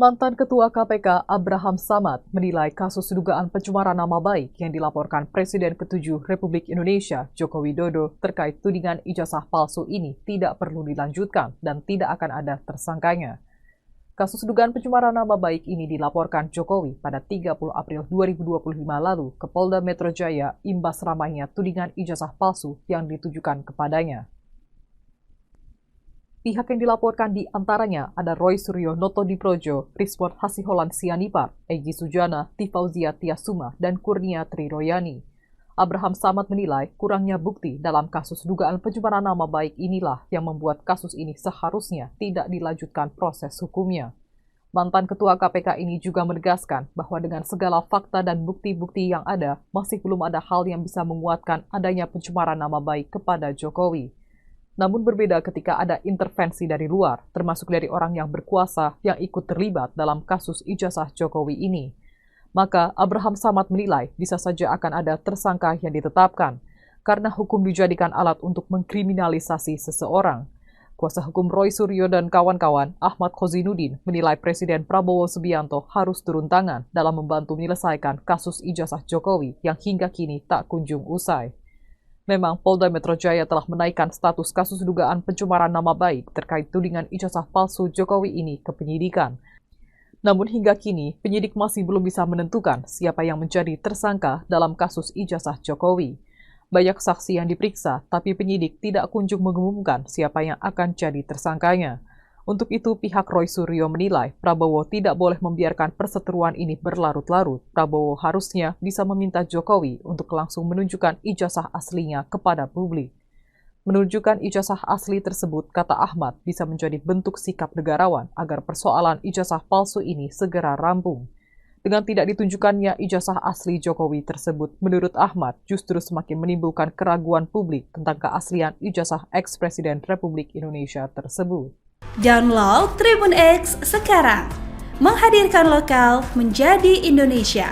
Mantan Ketua KPK Abraham Samad menilai kasus dugaan pencemaran nama baik yang dilaporkan Presiden ke-7 Republik Indonesia Joko Widodo terkait tudingan ijazah palsu ini tidak perlu dilanjutkan dan tidak akan ada tersangkanya. Kasus dugaan pencemaran nama baik ini dilaporkan Jokowi pada 30 April 2025 lalu ke Polda Metro Jaya imbas ramainya tudingan ijazah palsu yang ditujukan kepadanya. Pihak yang dilaporkan di antaranya ada Roy Suryo Notodiprojo, Rizwan Hasiholan Sianipar, Egy Sujana, Tifauzia Tiasuma, dan Kurnia Triroyani. Abraham Samad menilai kurangnya bukti dalam kasus dugaan pencemaran nama baik inilah yang membuat kasus ini seharusnya tidak dilanjutkan proses hukumnya. Mantan Ketua KPK ini juga menegaskan bahwa dengan segala fakta dan bukti-bukti yang ada, masih belum ada hal yang bisa menguatkan adanya pencemaran nama baik kepada Jokowi. Namun berbeda ketika ada intervensi dari luar, termasuk dari orang yang berkuasa yang ikut terlibat dalam kasus ijazah Jokowi ini. Maka Abraham Samad menilai bisa saja akan ada tersangka yang ditetapkan, karena hukum dijadikan alat untuk mengkriminalisasi seseorang. Kuasa hukum Roy Suryo dan kawan-kawan, Ahmad Khozinuddin, menilai Presiden Prabowo Subianto harus turun tangan dalam membantu menyelesaikan kasus ijazah Jokowi yang hingga kini tak kunjung usai. Memang Polda Metro Jaya telah menaikkan status kasus dugaan pencemaran nama baik terkait tudingan ijazah palsu Jokowi ini ke penyidikan. Namun hingga kini, penyidik masih belum bisa menentukan siapa yang menjadi tersangka dalam kasus ijazah Jokowi. Banyak saksi yang diperiksa, tapi penyidik tidak kunjung mengumumkan siapa yang akan jadi tersangkanya. Untuk itu, pihak Roy Suryo menilai Prabowo tidak boleh membiarkan perseteruan ini berlarut-larut. Prabowo harusnya bisa meminta Jokowi untuk langsung menunjukkan ijazah aslinya kepada publik. Menunjukkan ijazah asli tersebut, kata Ahmad, bisa menjadi bentuk sikap negarawan agar persoalan ijazah palsu ini segera rampung. Dengan tidak ditunjukkannya ijazah asli Jokowi tersebut, menurut Ahmad, justru semakin menimbulkan keraguan publik tentang keaslian ijazah ex-Presiden Republik Indonesia tersebut. Download Tribun X sekarang, menghadirkan lokal menjadi Indonesia.